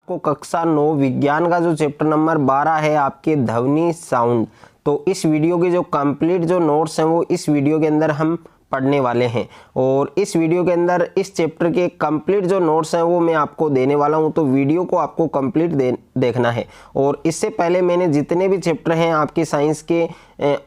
को कक्षा 9 विज्ञान का जो चैप्टर नंबर 12 है आपके ध्वनि साउंड। तो इस वीडियो के जो कंप्लीट जो नोट्स हैं वो इस वीडियो के अंदर हम पढ़ने वाले हैं और इस वीडियो के अंदर इस चैप्टर के कंप्लीट जो नोट्स हैं वो मैं आपको देने वाला हूं। तो वीडियो को आपको कंप्लीट देखना है। और इससे पहले मैंने जितने भी चैप्टर हैं आपके साइंस के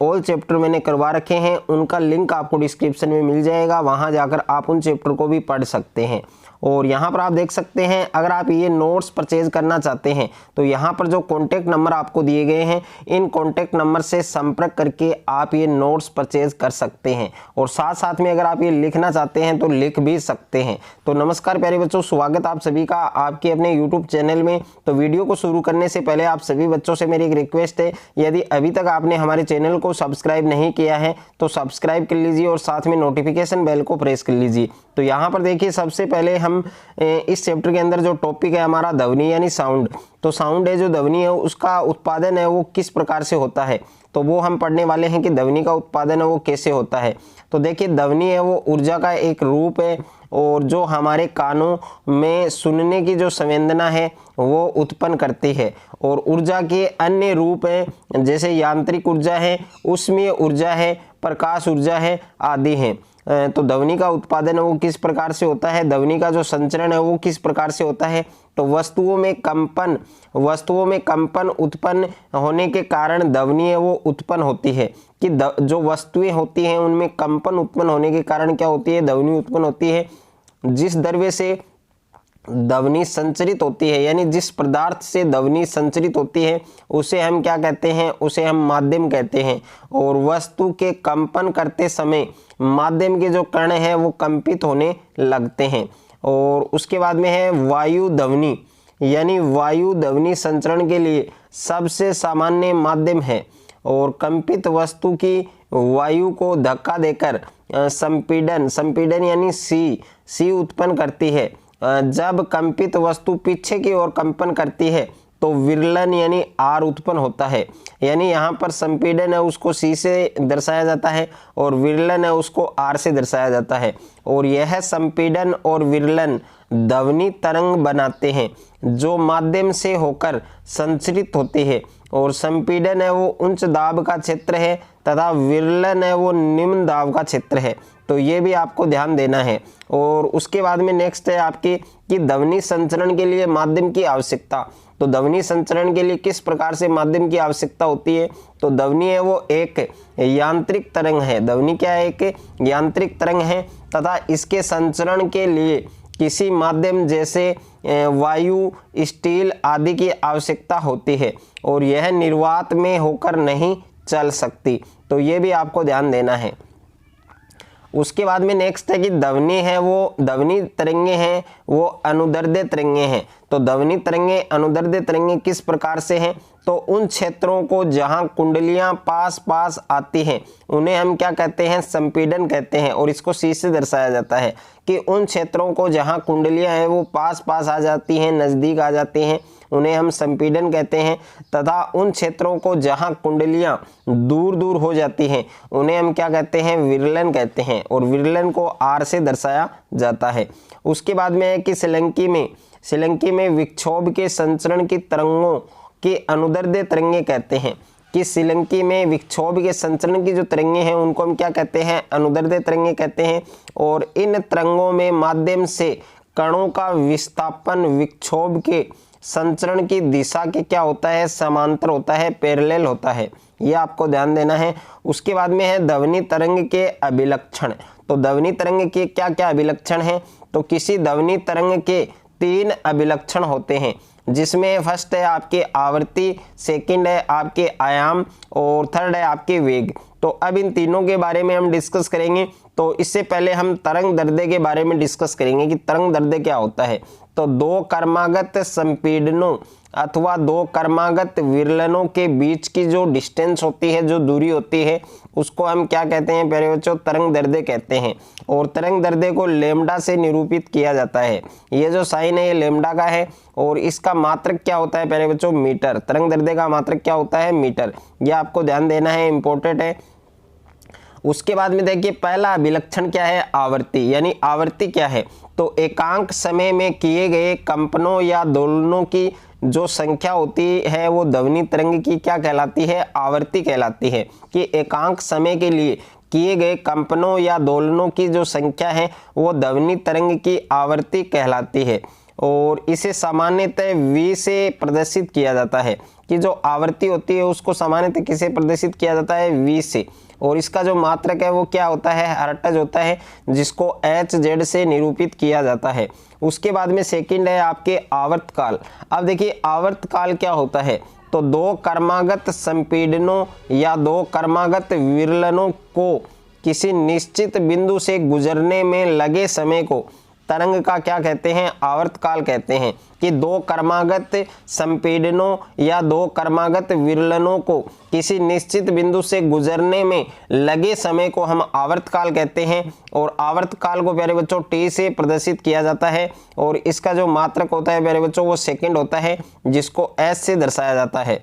ऑल चैप्टर मैंने करवा रखे हैं, उनका लिंक आपको डिस्क्रिप्शन में मिल जाएगा, वहां जाकर आप उन चैप्टर को भी पढ़ सकते हैं। और यहाँ पर आप देख सकते हैं, अगर आप ये नोट्स परचेज करना चाहते हैं तो यहाँ पर जो कॉन्टैक्ट नंबर आपको दिए गए हैं, इन कॉन्टैक्ट नंबर से संपर्क करके आप ये नोट्स परचेज कर सकते हैं। और साथ साथ में अगर आप ये लिखना चाहते हैं तो लिख भी सकते हैं। तो नमस्कार प्यारे बच्चों, स्वागत आप सभी का आपके अपने यूट्यूब चैनल में। तो वीडियो को शुरू करने से पहले आप सभी बच्चों से मेरी एक रिक्वेस्ट है, यदि अभी तक आपने हमारे चैनल को सब्सक्राइब नहीं किया है तो सब्सक्राइब कर लीजिए और साथ में नोटिफिकेशन बेल को प्रेस कर लीजिए। तो यहाँ पर देखिए, सबसे पहले हम इस चैप्टर के अंदर जो टॉपिक है हमारा ध्वनि यानी साउंड। तो साउंड है जो ध्वनि है उसका उत्पादन है वो किस प्रकार से होता है, तो वो हम पढ़ने वाले हैं कि ध्वनि का उत्पादन है वो कैसे होता है। तो देखिए, ध्वनि है वो ऊर्जा का एक रूप है और जो हमारे कानों में सुनने की जो संवेदना है वो उत्पन्न करती है। और ऊर्जा के अन्य रूप हैं, जैसे यांत्रिक ऊर्जा है, ऊष्मीय ऊर्जा है, प्रकाश ऊर्जा है आदि हैं। तो ध्वनि का उत्पादन है वो किस प्रकार से होता है, ध्वनि का जो संचरण है वो किस प्रकार से होता है। तो वस्तुओं में कंपन उत्पन्न होने के कारण ध्वनि है वो उत्पन्न होती है। कि जो वस्तुएं होती हैं उनमें कंपन उत्पन्न होने के कारण क्या होती है, ध्वनि उत्पन्न होती है। जिस द्रव्य से ध्वनि संचरित होती है, यानी जिस पदार्थ से ध्वनि संचरित होती है उसे हम क्या कहते हैं, उसे हम माध्यम कहते हैं। और वस्तु के कंपन करते समय माध्यम के जो कण हैं वो कंपित होने लगते हैं। और उसके बाद में है वायु ध्वनि, यानी वायु ध्वनि संचरण के लिए सबसे सामान्य माध्यम है। और कंपित वस्तु की वायु को धक्का देकर संपीड़न यानी सी उत्पन्न करती है। जब कंपित वस्तु पीछे की ओर कंपन करती है तो विरलन यानी आर उत्पन्न होता है। यानी यहाँ पर संपीड़न है उसको सी से दर्शाया जाता है और विरलन है उसको आर से दर्शाया जाता है। और यह संपीड़न और विरलन ध्वनि तरंग बनाते हैं जो माध्यम से होकर संचरित होती है। और संपीड़न है वो उच्च दाब का क्षेत्र है तथा विरलन है वो निम्न दाब का क्षेत्र है। तो ये भी आपको ध्यान देना है। और उसके बाद में नेक्स्ट है आपकी कि ध्वनि संचरण के लिए माध्यम की आवश्यकता। तो ध्वनि संचरण के लिए किस प्रकार से माध्यम की आवश्यकता होती है। तो ध्वनि है वो एक यांत्रिक तरंग है। ध्वनि क्या है, एक यांत्रिक तरंग है तथा इसके संचरण के लिए किसी माध्यम जैसे वायु, स्टील आदि की आवश्यकता होती है और यह निर्वात में होकर नहीं चल सकती। तो ये भी आपको ध्यान देना है। उसके बाद में नेक्स्ट है कि ध्वनि है वो ध्वनि तरंगे हैं वो अनुदैर्ध्य तरंगे हैं। तो ध्वनि तरंगे अनुदैर्ध्य तरंगे किस प्रकार से हैं, तो उन क्षेत्रों को जहां कुंडलियां पास पास आती हैं उन्हें हम क्या कहते हैं, संपीड़न कहते हैं। और इसको सी से दर्शाया जाता है कि उन क्षेत्रों को जहां कुंडलियां हैं वो पास पास आ जाती हैं, नज़दीक आ जाती हैं, उन्हें हम संपीड़न कहते हैं। तथा उन क्षेत्रों को जहां कुंडलियां दूर दूर हो जाती हैं उन्हें हम क्या कहते हैं, विरलन कहते हैं। और विरलन को आर से दर्शाया जाता है। उसके बाद में है कि श्रीलंकी में विक्षोभ के संचरण की तरंगों के अनुदैर्ध्य तरंगे कहते हैं। कि श्रीलंकी में विक्षोभ के संचरण की जो तरंगे हैं उनको हम क्या कहते हैं, अनुदैर्ध्य तरंगे कहते हैं। और इन तरंगों में माध्यम से कणों का विस्थापन विक्षोभ के संचरण की दिशा के क्या होता है, समांतर होता है, पैरेलल होता है। ये आपको ध्यान देना है। उसके बाद में है ध्वनि तरंग के अभिलक्षण। तो ध्वनि तरंग के क्या क्या अभिलक्षण हैं, तो किसी ध्वनि तरंग के 3 अभिलक्षण होते हैं, जिसमें फर्स्ट है आपके आवृत्ति, सेकंड है आपके आयाम और थर्ड है आपके वेग। तो अब इन तीनों के बारे में हम डिस्कस करेंगे। तो इससे पहले हम तरंग दैर्ध्य के बारे में डिस्कस करेंगे कि तरंग दैर्ध्य क्या होता है। तो 2 क्रमागत संपीड़नों अथवा 2 क्रमागत विरलनों के बीच की जो डिस्टेंस होती है, जो दूरी होती है, उसको हम क्या कहते हैं प्यारे बच्चों, तरंग दैर्ध्य कहते हैं। और तरंग दैर्ध्य को लैम्डा से निरूपित किया जाता है। ये जो साइन है ये लैम्डा का है और इसका मात्रक क्या होता है प्यारे बच्चों, मीटर। तरंग दैर्ध्य का मात्रक क्या होता है, मीटर। यह आपको ध्यान देना है, इंपॉर्टेंट है। उसके बाद में देखिए पहला विलक्षण क्या है, आवर्ती, यानी आवर्ती क्या है, तो एकांक समय में किए गए कंपनों या दोलनों की जो संख्या होती है वो ध्वनि तरंग की क्या कहलाती है, आवर्ती कहलाती है। कि एकांक समय के लिए किए गए कंपनों या दोलनों की जो संख्या है वो ध्वनि तरंग की आवर्ती कहलाती है। और इसे सामान्यतः v से प्रदर्शित किया जाता है, कि जो आवर्ती होती है उसको सामान्यतः किसे प्रदर्शित किया जाता है, v से। और इसका जो मात्रक है वो क्या होता है, हर्ट्ज होता है, जिसको hz से निरूपित किया जाता है। उसके बाद में सेकंड है आपके आवर्तकाल। अब देखिए आवर्तकाल क्या होता है, तो दो क्रमागत संपीड़नों या दो क्रमागत विरलनों को किसी निश्चित बिंदु से गुजरने में लगे समय को तरंग का क्या कहते हैं, आवर्तकाल कहते हैं। कि दो क्रमागत संपीड़नों या दो क्रमागत विरलनों को किसी निश्चित बिंदु से गुजरने में लगे समय को हम आवर्तकाल कहते हैं। और आवर्तकाल को प्यारे बच्चों t से प्रदर्शित किया जाता है, और इसका जो मात्रक होता है प्यारे बच्चों वो सेकंड होता है, जिसको s से दर्शाया जाता है।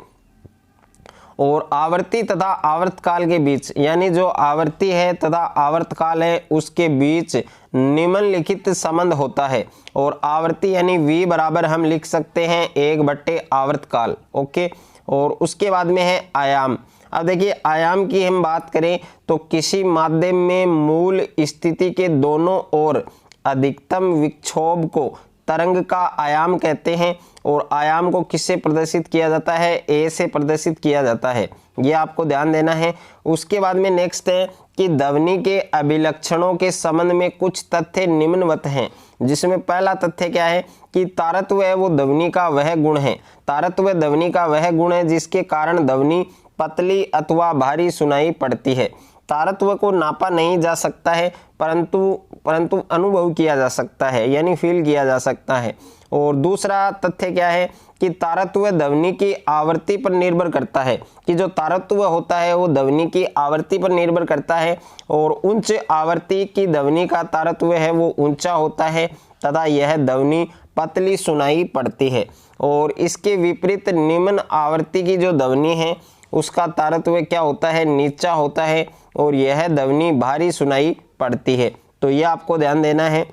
और आवर्ती तथा आवर्तकाल के बीच, यानी जो आवर्ती है तथा आवर्तकाल है उसके बीच निम्नलिखित संबंध होता है। और आवर्ती यानी v बराबर हम लिख सकते हैं 1/, आवर्तकाल। ओके। और उसके बाद में है आयाम। अब देखिए आयाम की हम बात करें तो किसी माध्यम में मूल स्थिति के दोनों ओर अधिकतम विक्षोभ को तरंग का आयाम कहते हैं। और आयाम को किससे प्रदर्शित किया जाता है, ए से प्रदर्शित किया जाता है, ये आपको ध्यान देना है। उसके बाद में नेक्स्ट है कि ध्वनि के अभिलक्षणों के संबंध में कुछ तथ्य निम्नवत हैं, जिसमें पहला तथ्य क्या है कि तारत्व है वो ध्वनि का वह गुण है। तारत्व ध्वनि का वह गुण है जिसके कारण ध्वनि पतली अथवा भारी सुनाई पड़ती है। तारत्व को नापा नहीं जा सकता है, परंतु अनुभव किया जा सकता है, यानी फील किया जा सकता है। और दूसरा तथ्य क्या है कि तारत्व ध्वनि की आवृत्ति पर निर्भर करता है, कि जो तारत्व होता है वो ध्वनि की आवृत्ति पर निर्भर करता है। और उच्च आवृत्ति की ध्वनि का तारत्व है वो ऊंचा होता है तथा यह ध्वनि पतली सुनाई पड़ती है। और इसके विपरीत निम्न आवृत्ति की जो ध्वनि है उसका तारत्व क्या होता है, नीचा होता है, और यह ध्वनि भारी सुनाई पड़ती है। तो यह आपको ध्यान देना है।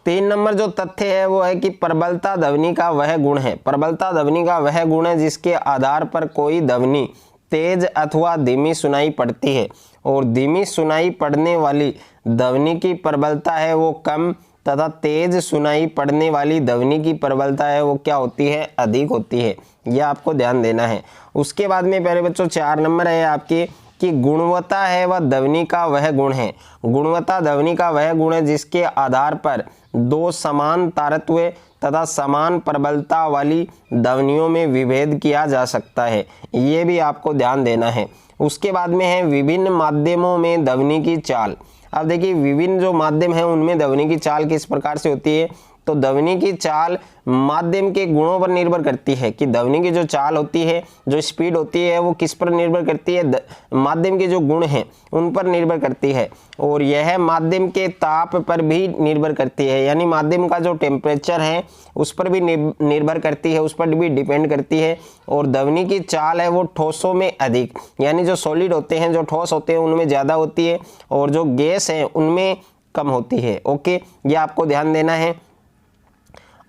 3 नंबर जो तथ्य है वो है कि प्रबलता ध्वनि का वह गुण है। प्रबलता ध्वनि का वह गुण है जिसके आधार पर कोई ध्वनि तेज अथवा धीमी सुनाई पड़ती है। और धीमी सुनाई पड़ने वाली ध्वनि की प्रबलता है वो कम तथा तेज सुनाई पड़ने वाली ध्वनि की प्रबलता है वो क्या होती है, अधिक होती है। यह आपको ध्यान देना है। उसके बाद में प्यारे बच्चों 4 नंबर है आपके कि गुणवत्ता है वह ध्वनि का वह गुण है। गुणवत्ता ध्वनि का वह गुण है जिसके आधार पर दो समान तारत्व तथा समान प्रबलता वाली ध्वनियों में विभेद किया जा सकता है। ये भी आपको ध्यान देना है। उसके बाद में है विभिन्न माध्यमों में ध्वनि की चाल। अब देखिए विभिन्न जो माध्यम है उनमें ध्वनि की चाल किस प्रकार से होती है, तो ध्वनि की चाल माध्यम के गुणों पर निर्भर करती है। कि ध्वनि की जो चाल होती है, जो स्पीड होती है वो किस पर निर्भर करती है, माध्यम के जो गुण हैं उन पर निर्भर करती है। और यह माध्यम के ताप पर भी निर्भर करती है, यानी माध्यम का जो टेम्परेचर है उस पर भी निर्भर करती है, उस पर भी डिपेंड करती है। और ध्वनि की चाल है वो ठोसों में अधिक, यानी जो सॉलिड होते हैं, जो ठोस होते हैं उनमें ज़्यादा होती है, और जो गैस है उनमें कम होती है। ओके, ये आपको ध्यान देना है।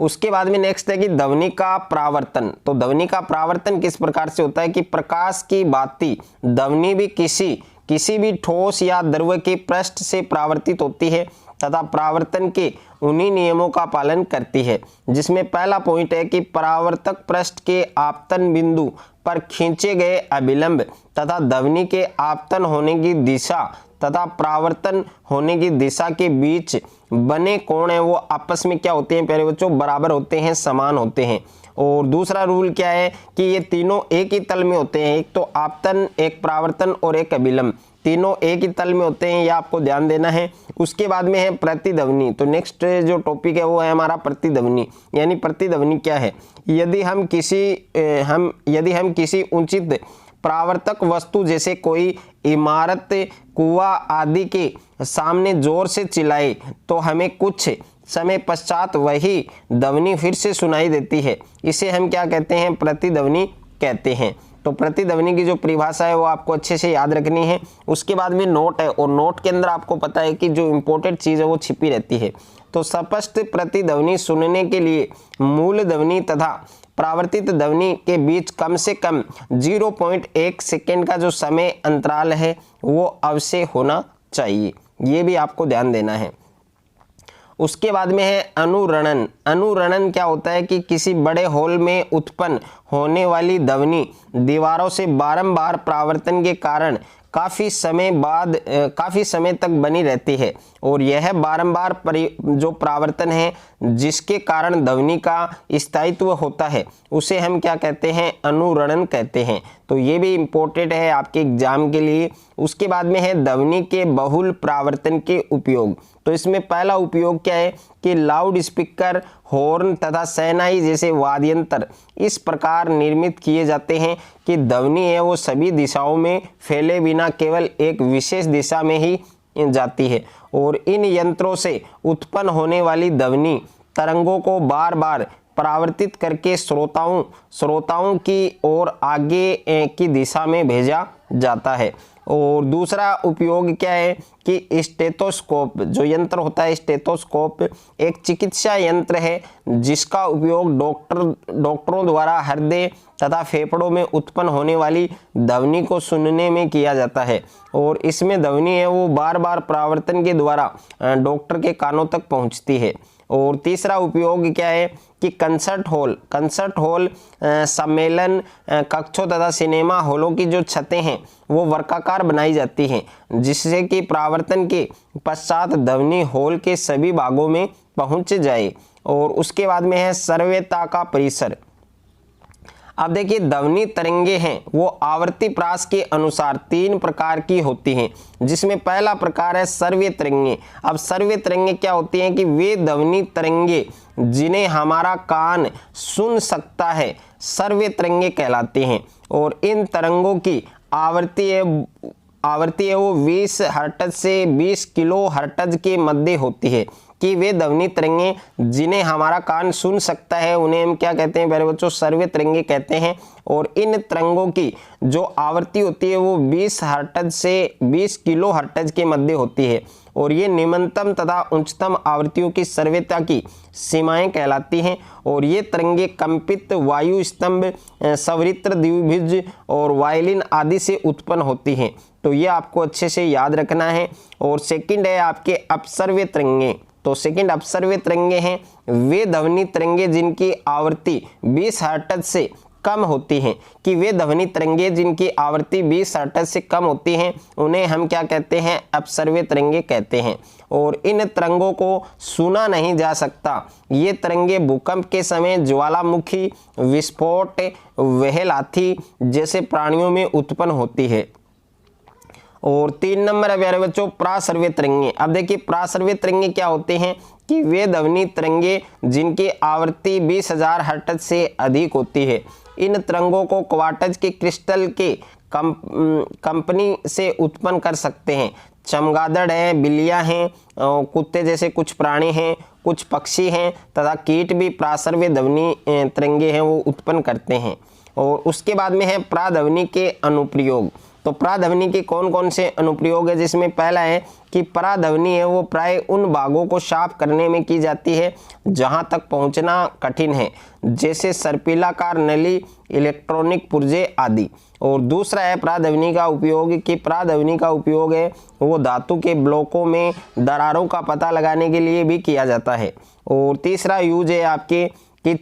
उसके बाद में नेक्स्ट है कि ध्वनि का परावर्तन। तो ध्वनि का परावर्तन किस प्रकार से होता है कि प्रकाश की भांति ध्वनि भी किसी भी ठोस या द्रव के पृष्ठ से परावर्तित होती है तथा परावर्तन के उन्हीं नियमों का पालन करती है, जिसमें पहला पॉइंट है कि परावर्तक पृष्ठ के आपतन बिंदु पर खींचे गए अभिलंब तथा ध्वनि के आपतन होने की दिशा तथा परावर्तन होने की दिशा के बीच बने कोण है वो आपस में क्या होते हैं प्यारे बच्चों, बराबर होते हैं, समान होते हैं। और दूसरा रूल क्या है कि ये तीनों एक ही तल में होते हैं, एक तो आपतन, एक परावर्तन और एक अभिलंब, तीनों एक ही तल में होते हैं, ये आपको ध्यान देना है। उसके बाद में है प्रतिध्वनि। तो नेक्स्ट जो टॉपिक है वो है हमारा प्रतिध्वनि। यानी प्रतिध्वनि क्या है, यदि हम किसी उचित परावर्तक वस्तु जैसे कोई इमारत, कुआं आदि के सामने जोर से चिल्लाए तो हमें कुछ समय पश्चात वही ध्वनि फिर से सुनाई देती है। इसे हम क्या कहते हैं, प्रतिध्वनि कहते हैं। तो प्रतिध्वनि की जो परिभाषा है वो आपको अच्छे से याद रखनी है। उसके बाद में नोट है, और नोट के अंदर आपको पता है कि जो इम्पोर्टेंट चीज़ है वो छिपी रहती है। तो स्पष्ट प्रतिध्वनि सुनने के लिए मूल ध्वनि तथा परावर्तित ध्वनि के बीच कम से कम 0.1 सेकेंड का जो समय अंतराल है वो अवश्य होना चाहिए, ये भी आपको ध्यान देना है। उसके बाद में है अनुरणन। अनुरणन क्या होता है कि किसी बड़े हॉल में उत्पन्न होने वाली ध्वनि दीवारों से बारंबार परावर्तन के कारण काफ़ी समय तक बनी रहती है, और यह बारंबार जो परावर्तन है जिसके कारण ध्वनि का स्थायित्व होता है उसे हम क्या कहते हैं, अनुरणन कहते हैं। तो ये भी इम्पोर्टेंट है आपके एग्जाम के लिए। उसके बाद में है ध्वनि के बहुल परावर्तन के उपयोग। तो इसमें पहला उपयोग क्या है कि लाउड स्पीकर, हॉर्न तथा शहनाई जैसे वाद्य यंत्र इस प्रकार निर्मित किए जाते हैं कि ध्वनि है वो सभी दिशाओं में फैले बिना केवल एक विशेष दिशा में ही जाती है, और इन यंत्रों से उत्पन्न होने वाली ध्वनि तरंगों को बार बार परावर्तित करके श्रोताओं की ओर आगे की दिशा में भेजा जाता है। और दूसरा उपयोग क्या है कि स्टेथोस्कोप जो यंत्र होता है, स्टेथोस्कोप एक चिकित्सा यंत्र है जिसका उपयोग डॉक्टरों द्वारा हृदय तथा फेफड़ों में उत्पन्न होने वाली ध्वनि को सुनने में किया जाता है, और इसमें ध्वनि है वो बार बार परावर्तन के द्वारा डॉक्टर के कानों तक पहुंचती है। और तीसरा उपयोग क्या है कि कंसर्ट हॉल सम्मेलन कक्षों तथा सिनेमा हॉलों की जो छतें हैं वो वर्गाकार बनाई जाती हैं, जिससे कि परावर्तन के पश्चात ध्वनि हॉल के सभी भागों में पहुंच जाए। और उसके बाद में है सर्वैता का परिसर। अब देखिए ध्वनि तरंगे हैं वो आवर्ती प्रास के अनुसार 3 प्रकार की होती हैं, जिसमें पहला प्रकार है सर्व्य तरंगे। अब सर्व्य तरंगे क्या होती हैं कि वे ध्वनि तरंगे जिन्हें हमारा कान सुन सकता है सर्व्य तरंगे कहलाते हैं, और इन तरंगों की आवृत्ति है वो 20 हर्ट्ज से 20 किलो हर्ट्ज के मध्य होती है। कि वे ध्वनि तरंगे जिन्हें हमारा कान सुन सकता है उन्हें हम क्या कहते हैं प्यारे बच्चों, सर्व्य तरंगे कहते हैं। और इन तरंगों की जो आवृत्ति होती है वो 20 हर्ट्ज से 20 किलो हर्ट्ज के मध्य होती है, और ये निम्नतम तथा उच्चतम आवृत्तियों की सर्वैता की सीमाएं कहलाती हैं। और ये तरंगे कंपित वायु स्तंभ, सवरित्र द्विभुज और वायलिन आदि से उत्पन्न होती हैं। तो ये आपको अच्छे से याद रखना है। और सेकंड है आपके अपसर्व्य तरंगे। तो सेकंड अपसर्व्य तरंगे हैं वे ध्वनि तरंगे जिनकी आवृत्ति 20 हर्ट्ज से कम होती हैं। कि वे ध्वनि तरंगे जिनकी आवृत्ति 20 हर्ट्ज से कम होती हैं उन्हें हम क्या कहते हैं, अपसर्व्य तरंगे कहते हैं। और इन तरंगों को सुना नहीं जा सकता। ये तरंगे भूकंप के समय ज्वालामुखी, विस्फोट, व्हेल हाथी जैसे प्राणियों में उत्पन्न होती है। और 3 नंबर है प्यारे बच्चों प्रासर्व्य तरंगे। अब देखिए प्रासर्व्य तरंगे क्या होते हैं कि वे ध्वनि तरंगे जिनकी आवृत्ति 20,000 हर्ट्ज से अधिक होती है। इन तरंगों को क्वार्ट्ज के क्रिस्टल के कंपनी से उत्पन्न कर सकते हैं। चमगादड़ हैं, बिल्लियां हैं, कुत्ते जैसे कुछ प्राणी हैं, कुछ पक्षी हैं तथा कीट भी प्रासर्व्य ध्वनि तरंगे हैं वो उत्पन्न करते हैं। और उसके बाद में है प्राध्वनि के अनुप्रयोग। तो प्राध्वनि के कौन कौन से अनुप्रयोग है, जिसमें पहला है कि प्राध्वनि है वो प्राय उन भागों को साफ करने में की जाती है जहां तक पहुंचना कठिन है, जैसे सर्पिलाकार नली, इलेक्ट्रॉनिक पुर्जे आदि। और दूसरा है प्राध्वनि का उपयोग कि प्राध्वनि का उपयोग है वो धातु के ब्लॉकों में दरारों का पता लगाने के लिए भी किया जाता है। और तीसरा यूज है आपके कि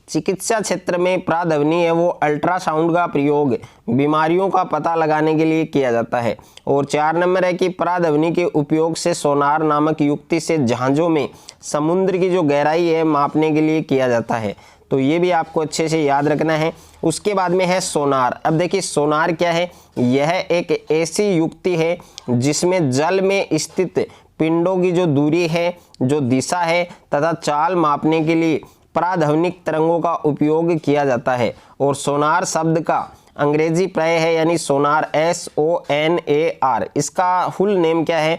चिकित्सा क्षेत्र में प्राध्वनि है वो अल्ट्रासाउंड का प्रयोग बीमारियों का पता लगाने के लिए किया जाता है। और 4 नंबर है कि प्राध्वनि के उपयोग से सोनार नामक युक्ति से जहाज़ों में समुद्र की जो गहराई है मापने के लिए किया जाता है। तो ये भी आपको अच्छे से याद रखना है। उसके बाद में है सोनार। अब देखिए सोनार क्या है, यह एक ऐसी युक्ति है जिसमें जल में स्थित पिंडों की जो दूरी है, जो दिशा है तथा चाल मापने के लिए प्राध्वनिक तरंगों का उपयोग किया जाता है। और सोनार शब्द का अंग्रेजी प्रत्यय है यानी सोनार, SONAR। इसका फुल नेम क्या है,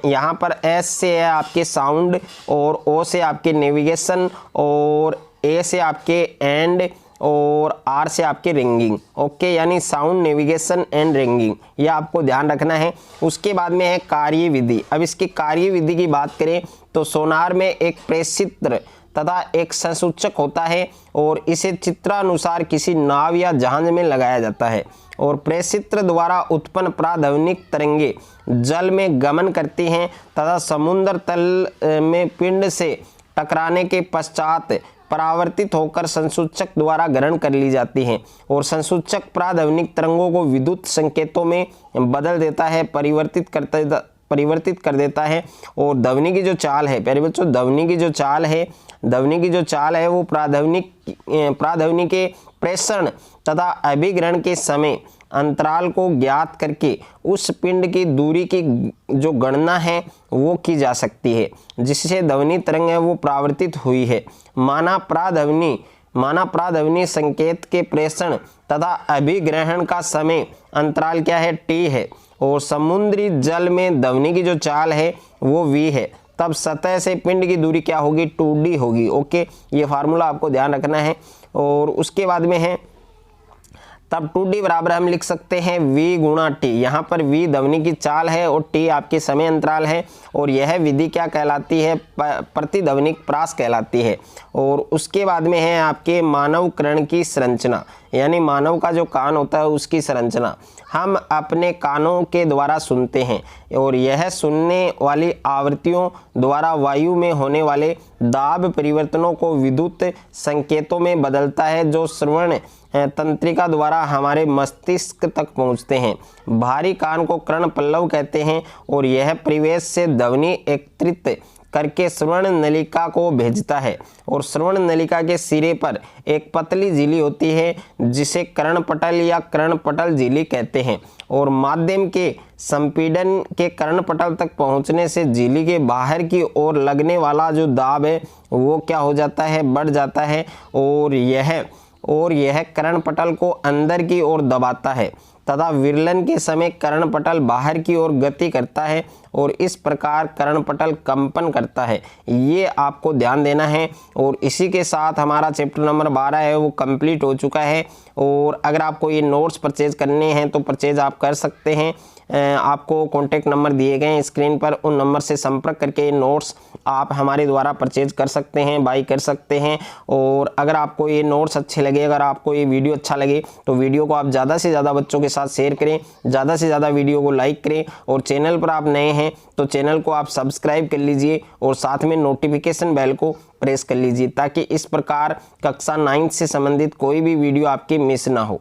यहाँ पर S से है आपके साउंड, और O से आपके नेविगेशन, और A से आपके एंड, और आर से आपके रिंगिंग। ओके, यानी साउंड, नेविगेशन एंड रिंगिंग, ये आपको ध्यान रखना है। उसके बाद में है कार्यविधि। अब इसकी कार्यविधि की बात करें तो सोनार में एक प्रेषित्र तथा एक संसूचक होता है और इसे चित्रानुसार किसी नाव या जहाज में लगाया जाता है और प्रेषित्र द्वारा उत्पन्न प्राध्वनिक तरंगे जल में गमन करती हैं तथा समुद्र तल में पिंड से टकराने के पश्चात परावर्तित होकर संसूचक द्वारा ग्रहण कर ली जाती हैं और संसूचक प्राध्वनिक तरंगों को विद्युत संकेतों में बदल देता है, परिवर्तित कर देता है। और ध्वनि की जो चाल है, प्यारे बच्चों, ध्वनि की जो चाल है वो प्राध्वनि के प्रेषण तथा अभिग्रहण के समय अंतराल को ज्ञात करके उस पिंड की दूरी की जो गणना है वो की जा सकती है, जिससे ध्वनि तरंग है वो परावर्तित हुई है। माना प्राध्वनि संकेत के प्रेषण तथा अभिग्रहण का समय अंतराल क्या है, टी है, और समुद्री जल में ध्वनि की जो चाल है वो v है। तब सतह से पिंड की दूरी क्या होगी, 2d होगी। ओके, ये फार्मूला आपको ध्यान रखना है। और उसके बाद में है तब 2d बराबर हम लिख सकते हैं v गुणा t। यहाँ पर v ध्वनि की चाल है और t आपके समय अंतराल है और यह विधि क्या कहलाती है, प्रतिध्वनिक प्रास कहलाती है। और उसके बाद में है आपके मानव कर्ण की संरचना, यानी मानव का जो कान होता है उसकी संरचना। हम अपने कानों के द्वारा सुनते हैं और यह सुनने वाली आवृत्तियों द्वारा वायु में होने वाले दाब परिवर्तनों को विद्युत संकेतों में बदलता है, जो श्रवण तंत्रिका द्वारा हमारे मस्तिष्क तक पहुंचते हैं। भारी कान को कर्ण पल्लव कहते हैं और यह परिवेश से ध्वनि एकत्रित करके श्रवण नलिका को भेजता है और श्रवण नलिका के सिरे पर एक पतली झिल्ली होती है जिसे कर्णपटल या कर्णपटल झिल्ली कहते हैं और माध्यम के संपीड़न के कर्णपटल तक पहुंचने से झिल्ली के बाहर की ओर लगने वाला जो दाब है वो क्या हो जाता है, बढ़ जाता है और यह कर्णपटल को अंदर की ओर दबाता है तथा विरलन के समय कर्णपटल बाहर की ओर गति करता है और इस प्रकार कर्णपटल कंपन करता है। ये आपको ध्यान देना है। और इसी के साथ हमारा चैप्टर नंबर 12 है वो कंप्लीट हो चुका है। और अगर आपको ये नोट्स परचेज करने हैं तो परचेज आप कर सकते हैं। आपको कॉन्टैक्ट नंबर दिए गए हैं स्क्रीन पर, उन नंबर से संपर्क करके नोट्स आप हमारे द्वारा परचेज कर सकते हैं, बाई कर सकते हैं। और अगर आपको ये नोट्स अच्छे लगे, अगर आपको ये वीडियो अच्छा लगे तो वीडियो को आप ज़्यादा से ज़्यादा बच्चों के साथ शेयर करें, ज़्यादा से ज़्यादा वीडियो को लाइक करें और चैनल पर आप नए हैं तो चैनल को आप सब्सक्राइब कर लीजिए और साथ में नोटिफिकेशन बेल को प्रेस कर लीजिए ताकि इस प्रकार कक्षा 9 से संबंधित कोई भी वीडियो आपकी मिस ना हो।